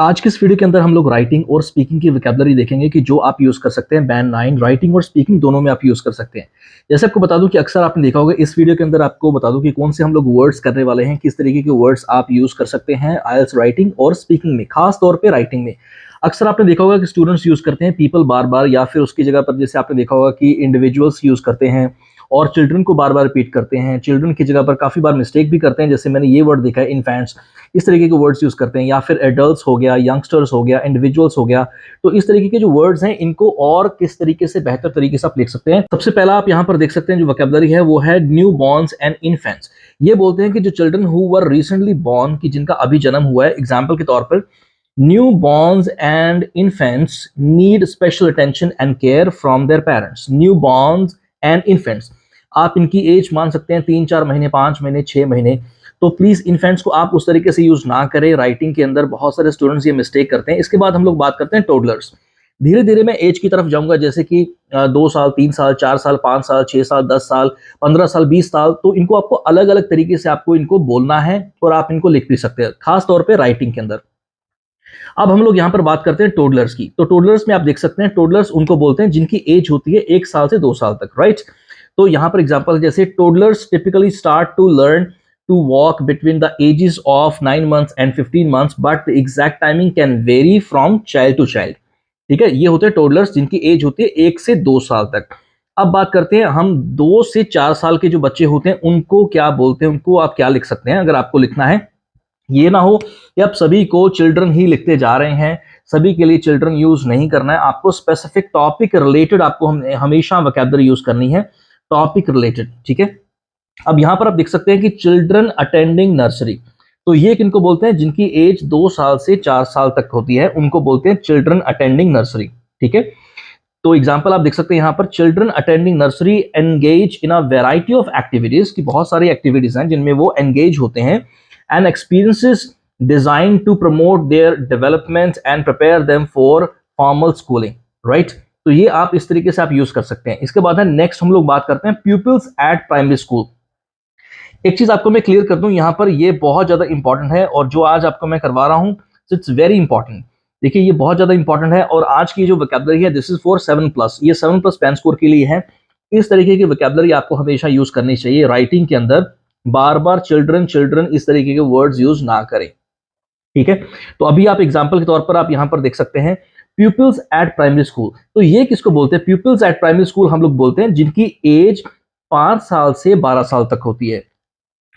आज के इस वीडियो के अंदर हम लोग राइटिंग और स्पीकिंग की वोकैबुलरी देखेंगे कि जो आप यूज कर सकते हैं बैंड 9 राइटिंग और स्पीकिंग दोनों में आप यूज कर सकते हैं। जैसे आपको बता दूं कि अक्सर आपने देखा होगा इस वीडियो के अंदर आपको बता दूं कि कौन से हम लोग वर्ड्स करने वाले हैं, किस तरीके के वर्ड्स आप यूज कर सकते हैं आईएलटीएस राइटिंग और स्पीकिंग में, खास तौर पे राइटिंग में। अक्सर आपने देखा होगा कि स्टूडेंट्स यूज करते हैं पीपल बार बार, या फिर उसकी जगह पर जैसे आपने देखा होगा कि इंडिविजुअल्स यूज करते हैं और चिल्ड्रन को बार बार रिपीट करते हैं। चिल्ड्रन की जगह पर काफी बार मिस्टेक भी करते हैं, जैसे मैंने ये वर्ड देखा है इन्फेंट्स, इस तरीके के वर्ड्स यूज करते हैं, या फिर एडल्ट्स हो गया, यंगस्टर्स हो गया, इंडिविजुअल्स हो गया। तो इस तरीके के जो वर्ड्स हैं इनको और किस तरीके से बेहतर तरीके से आप लिख सकते हैं। सबसे पहला आप यहाँ पर देख सकते हैं जो वोकैबुलरी है वो है न्यू बॉर्न्स एंड इन्फेंट्स। ये बोलते हैं कि जो children who were recently born, की जिनका अभी जन्म हुआ है। एग्जाम्पल के तौर पर new borns and infants need special attention and care from their parents. New borns and infants, आप इनकी एज मान सकते हैं 3-4 महीने, 5 महीने, 6 महीने। तो प्लीज इन्फेंट्स को आप उस तरीके से यूज ना करें। राइटिंग के अंदर बहुत सारे स्टूडेंट्स ये मिस्टेक करते हैं। इसके बाद हम लोग बात करते हैं टोडलर्स। धीरे धीरे मैं एज की तरफ जाऊंगा, जैसे कि 2 साल, 3 साल, 4 साल, 5 साल, 6 साल, 10 साल, 15 साल, 20 साल। तो इनको आपको अलग अलग तरीके से आपको इनको बोलना है और आप इनको लिख भी सकते हैं, खास तौर पर राइटिंग के अंदर। अब हम लोग यहाँ पर बात करते हैं टोडलर्स की। तो टोडलर्स में आप देख सकते हैं, टोडलर्स उनको बोलते हैं जिनकी एज होती है 1 साल से 2 साल तक, राइट। तो यहाँ पर एग्जांपल जैसे toddlers typically start to learn to walk between the ages of 9 months and 15 months, but the exact timing can vary from child to child. ठीक है, ये होते हैं टोडलर्स जिनकी एज होती है 1 से 2 साल तक। अब बात करते हैं हम 2 से 4 साल के जो बच्चे होते हैं उनको क्या बोलते हैं, उनको आप क्या लिख सकते हैं अगर आपको लिखना है। ये ना हो कि आप सभी को चिल्ड्रन ही लिखते जा रहे हैं, सभी के लिए चिल्ड्रन यूज नहीं करना है। आपको स्पेसिफिक टॉपिक रिलेटेड आपको हमेशा वोकैबुलरी यूज करनी है, टॉपिक रिलेटेड। ठीक है, अब यहां पर आप देख सकते हैं कि चिल्ड्रन अटेंडिंग नर्सरी। तो ये किनको बोलते हैं, जिनकी एज 2 साल से 4 साल तक होती है उनको बोलते हैं चिल्ड्रन अटेंडिंग नर्सरी। ठीक है, तो एग्जाम्पल आप देख सकते हैं यहाँ पर, children attending nursery engage in a variety of activities, की बहुत सारी एक्टिविटीज हैं जिनमें वो एंगेज होते हैं, and experiences design to promote their development and prepare them for formal schooling, right. तो ये आप इस तरीके से आप यूज कर सकते हैं। इसके बाद है नेक्स्ट हम लोग बात करते हैं प्यूपिल्स एट प्राइमरी स्कूल। एक चीज आपको मैं क्लियर कर दूं यहाँ पर, ये बहुत ज्यादा इंपॉर्टेंट है और जो आज आपको मैं करवा रहा हूँ इट्स वेरी इंपॉर्टेंट। देखिए ये बहुत ज्यादा इंपॉर्टेंट है और आज की जो वोकैबुलरी है दिस इज फॉर 7+, ये 7+ पैन स्कोर के लिए है। इस तरीके की वोकैबुलरी आपको हमेशा यूज करनी चाहिए राइटिंग के अंदर। बार बार चिल्ड्रन चिल्ड्रन इस तरीके के वर्ड्स यूज ना करें। ठीक है, तो अभी आप एग्जाम्पल के तौर पर आप यहाँ पर देख सकते हैं प्यूपिल्स एट प्राइमरी स्कूल। तो ये किसको बोलते हैं, प्यूपिल्स एट प्राइमरी स्कूल हम लोग बोलते हैं जिनकी एज 5 साल से 12 साल तक होती है,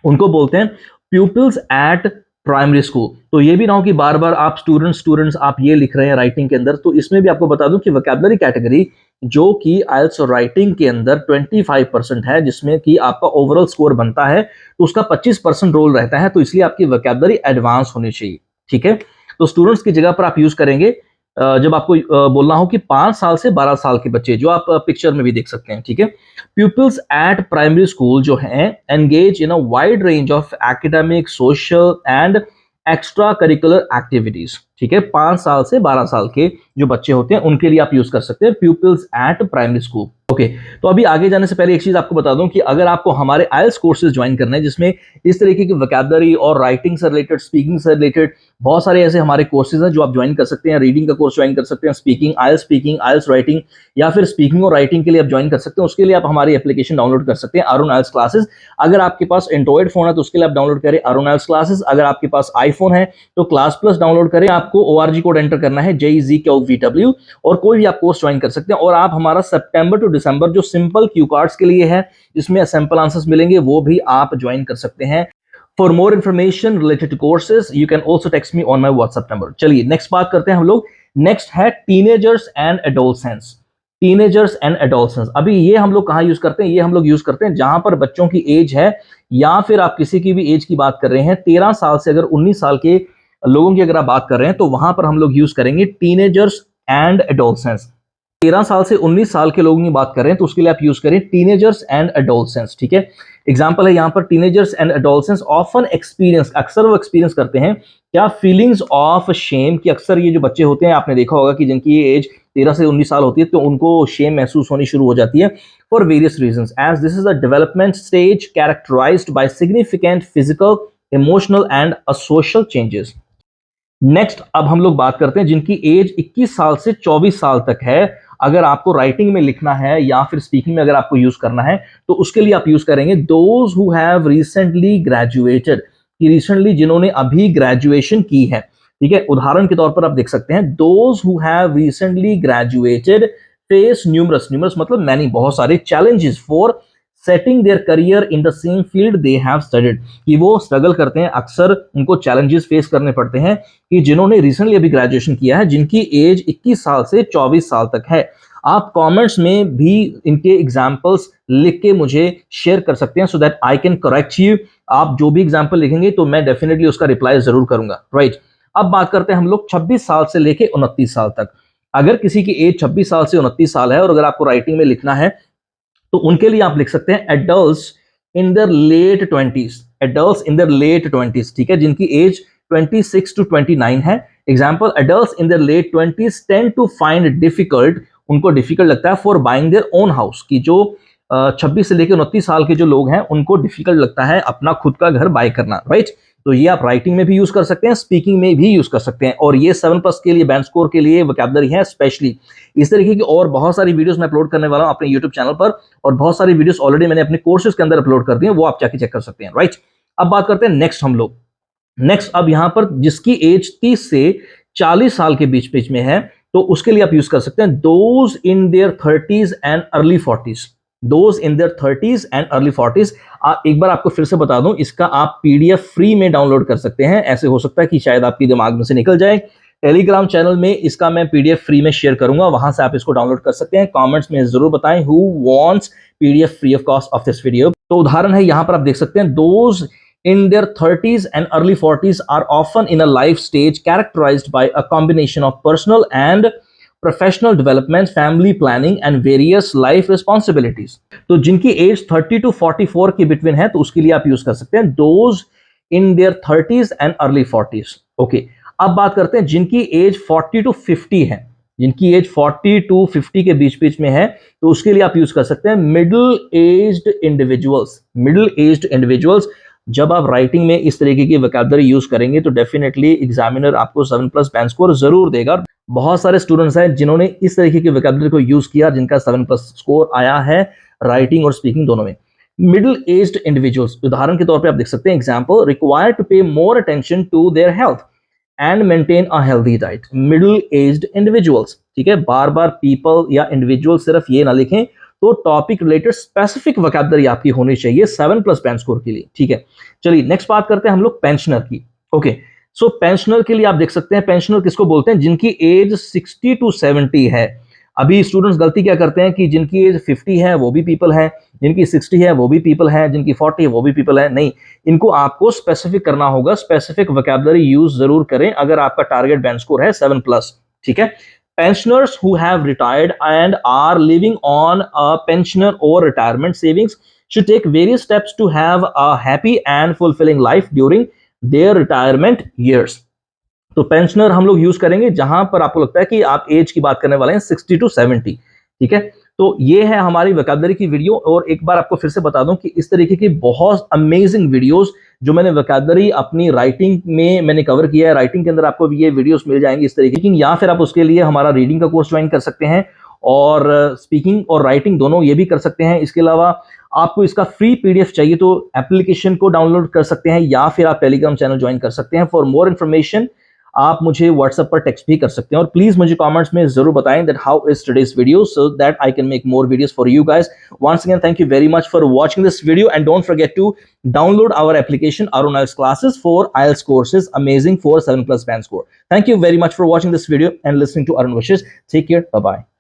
उनको बोलते हैं प्यूपिल्स एट प्राइमरी स्कूल। तो ये भी ना हो कि बार बार आप स्टूडेंट्स स्टूडेंट्स आप ये लिख रहे हैं राइटिंग के अंदर। तो इसमें भी आपको बता दूं कि वोकैबुलरी कैटेगरी जो कि आईएलटीएस और राइटिंग के अंदर 25% है, जिसमें कि आपका ओवरऑल स्कोर बनता है, तो उसका 25% रोल रहता है। तो इसलिए आपकी वोकैबुलरी एडवांस होनी चाहिए। ठीक है, तो स्टूडेंट्स की जगह पर आप यूज करेंगे जब आपको बोलना हो कि 5 साल से 12 साल के बच्चे, जो आप पिक्चर में भी देख सकते हैं। ठीक है, pupils at primary school जो हैं engage in a wide range of academic, social and extra curricular activities। ठीक है, 5 साल से 12 साल के जो बच्चे होते हैं उनके लिए आप यूज कर सकते हैं pupils at primary school। Okay, तो अभी आगे जाने से पहले एक चीज आपको बता दूं कि अगर आपको हमारे आईएलटीएस कोर्सेज ज्वाइन करने हैं जिसमें इस तरीके की वोकैबुलरी और राइटिंग से रिलेटेड, स्पीकिंग से रिलेटेड बहुत सारे ऐसे हमारे कोर्सेज हैं जो आप ज्वाइन कर सकते हैं। रीडिंग का कोर्स ज्वाइन कर सकते हैं, स्पीकिंग, आईएलटीएस राइटिंग, या फिर स्पीकिंग और राइटिंग के लिए आप ज्वाइन कर सकते हैं। उसके लिए आप हमारी एप्लीकेशन डाउनलोड कर सकते हैं, अरुण आईएलटीएस क्लासेस। अगर आपके पास एंड्रॉइड फोन है तो उसके लिए आप डाउनलोड करें अरुण आईएलटीएस क्लासेस। अगर आपके पास आईफोन है तो क्लास प्लस डाउनलोड करें। आपको ORG कोड एंटर करना है JEZKVW और कोई भी आप कोर्स ज्वाइन कर सकते हैं। और आप हमारा सितंबर टू दिसंबर जो सिंपल क्यू कार्ड्स के लिए है, जिसमें सैंपल आंसर्स मिलेंगे, वो भी आप ज्वाइन कर सकते हैं। For more information related to courses, you can also text me on my WhatsApp number। चलिए नेक्स्ट बात करते हैं हम लोग। नेक्स्ट है teenagers and adolescence. Teenagers and adolescence, अभी ये हम लोग कहाँ यूज करते हैं, ये हम लोग यूज करते हैं जहां पर बच्चों की एज है, या फिर आप किसी की भी एज की बात कर रहे हैं 13 साल से अगर 19 साल के लोगों की अगर आप बात कर रहे हैं तो वहां पर हम लोग यूज करेंगे टीनेजर्स एंड एडोलसेंस। 13 साल से 19 साल के लोगों की बात कर रहे हैं तो उसके लिए आप यूज करें टीनेजर्स एंड एडोलसेंस। ठीक है, एग्जांपल है यहाँ पर, teenagers and adolescence often experience, अक्सर वो एक्सपीरियंस करते हैं क्या, फीलिंग्स ऑफ शेम। कि अक्सर ये जो बच्चे होते हैं आपने देखा होगा कि जिनकी एज 13 से 19 साल होती है तो उनको शेम महसूस होनी शुरू हो जाती है for various reasons, as this is a development stage characterized by significant physical, emotional and social changes. Next अब हम लोग बात करते हैं जिनकी एज 21 साल से 24 साल तक है। अगर आपको राइटिंग में लिखना है या फिर स्पीकिंग में अगर आपको यूज करना है तो उसके लिए आप यूज करेंगे those who have recently graduated, कि रिसेंटली जिन्होंने अभी ग्रेजुएशन की है। ठीक है, उदाहरण के तौर पर आप देख सकते हैं those who have recently graduated face numerous, numerous मतलब मैनी, बहुत सारे challenges for setting their career in the same field they have studied, कि वो स्ट्रगल करते हैं, अक्सर उनको चैलेंजेस फेस करने पड़ते हैं, कि जिन्होंने रिसेंटली अभी ग्रेजुएशन किया है, जिनकी एज 21 साल से 24 साल तक है। आप कमेंट्स में भी इनके एग्जांपल्स लिख के मुझे शेयर कर सकते हैं सो that I can correct you. आप जो भी एग्जांपल लिखेंगे तो मैं डेफिनेटली उसका रिप्लाई जरूर करूंगा, राइट। अब बात करते हैं हम लोग 26 साल से लेके 29 साल तक। अगर किसी की एज 26 साल से 29 साल है और अगर आपको राइटिंग में लिखना है तो उनके लिए आप लिख सकते हैं adults in their late 20s, adults in their late 20s, ठीक है, जिनकी एज 26 टू 29 है। Example, adults in their late 20s tend to find difficult, उनको डिफिकल्ट लगता है for buying their own house, की जो 26 से लेकर 29 साल के जो लोग हैं उनको डिफिकल्ट लगता है अपना खुद का घर बाय करना, राइट। तो ये आप राइटिंग में भी यूज कर सकते हैं, स्पीकिंग में भी यूज कर सकते हैं, और ये 7+ के लिए बैंड स्कोर के लिए वोकैबुलरी है स्पेशली। इस तरीके की और बहुत सारी वीडियोस मैं अपलोड करने वाला हूं अपने यूट्यूब चैनल पर, और बहुत सारी वीडियोस ऑलरेडी मैंने अपने कोर्सेज के अंदर अपलोड कर दी हैं, वो आप जाके चेक कर सकते हैं, राइट। अब बात करते हैं नेक्स्ट हम लोग, नेक्स्ट अब यहां पर जिसकी एज 30 से 40 साल के बीच बीच में है तो उसके लिए आप यूज कर सकते हैं those in their 30s and early 40s, those in their 30s and early 40s। एक बार आपको फिर से बता दूं, इसका आप पीडीएफ फ्री में डाउनलोड कर सकते हैं। ऐसे हो सकता है कि शायद आपके दिमाग में से निकल जाए, टेलीग्राम चैनल में इसका मैं पीडीएफ फ्री में शेयर करूंगा, वहां से आप इसको डाउनलोड कर सकते हैं। कमेंट्स में जरूर बताएं who wants PDF free of cost of this video. तो उदाहरण है यहां पर आप देख सकते हैं those in their 30s and early 40s are often in a life stage characterized by a combination of personal and professional development, family planning and various life responsibilities। तो जिनकी एज 30 to 44 के बिटवीन है तो उसके लिए आप use कर सकते हैं those in their 30s and early 40s। Okay, अब बात करते हैं जिनकी एज 40 to 50 है, जिनकी एज 40 to 50 के बीच बीच में है तो उसके लिए आप यूज कर सकते हैं middle aged individuals, middle aged individuals. जब आप राइटिंग में इस तरीके की वोकैबुलरी यूज करेंगे तो डेफिनेटली एग्जामिनर आपको 7+ बैंड स्कोर जरूर देगा। बहुत सारे स्टूडेंट्स हैं जिन्होंने इस तरीके की वोकैबुलरी को यूज किया जिनका 7+ स्कोर आया है राइटिंग और स्पीकिंग दोनों में। मिडिल एज्ड इंडिविजुअल्स, उदाहरण के तौर पे आप देख सकते हैं example, require to pay more attention to their health and maintain a healthy diet, middle aged individuals. ठीक है, बार बार पीपल या इंडिविजुअल सिर्फ ये ना लिखें, तो टॉपिक रिलेटेड स्पेसिफिक वोकैबुलरी आपकी होनी चाहिए 7+ बैंड स्कोर के लिए। ठीक है, चलिए नेक्स्ट बात करते हैं हम लोग पेंशनर की। ओके, सो पेंशनर के लिए आप देख सकते हैं, पेंशनर किसको बोलते हैं, जिनकी एज 60 to 70 है। अभी स्टूडेंट्स गलती क्या करते हैं कि जिनकी एज 50 है वो भी पीपल है, जिनकी 60 है वो भी पीपल है, जिनकी 40 है वो भी पीपल है। नहीं, इनको आपको स्पेसिफिक करना होगा, स्पेसिफिक वोकैबुलरी यूज जरूर करें अगर आपका टारगेट बैंड स्कोर है 7+। ठीक है, pensioners who have retired and are living on a pensioner or retirement savings should take various steps to have a happy and fulfilling life during their retirement years। तो pensioner हम लोग use करेंगे जहां पर आपको लगता है कि आप एज की बात करने वाले हैं 60 to 70। ठीक है, तो ये है हमारी वोकैबुलरी की वीडियो। और एक बार आपको फिर से बता दूं कि इस तरीके की बहुत अमेजिंग वीडियोस जो मैंने वोकैबुलरी अपनी राइटिंग में मैंने कवर किया है, राइटिंग के अंदर आपको ये वीडियोस मिल जाएंगी इस तरीके की, या फिर आप उसके लिए हमारा रीडिंग का कोर्स ज्वाइन कर सकते हैं और स्पीकिंग और राइटिंग दोनों ये भी कर सकते हैं। इसके अलावा आपको इसका फ्री पीडीएफ चाहिए तो एप्लीकेशन को डाउनलोड कर सकते हैं या फिर आप टेलीग्राम चैनल ज्वाइन कर सकते हैं। फॉर मोर इन्फॉर्मेशन आप मुझे व्हाट्सएप पर टेक्स्ट भी कर सकते हैं, और प्लीज मुझे कमेंट्स में जरूर बताएं that how is today's video so that I can make more videos for you guys. Once again thank you very much for watching this video and don't forget to download our application Arun IELTS classes for IELTS courses amazing for 7+ band score। Thank you very much for watching this video and listening to Arun Wishes। Take care, bye bye।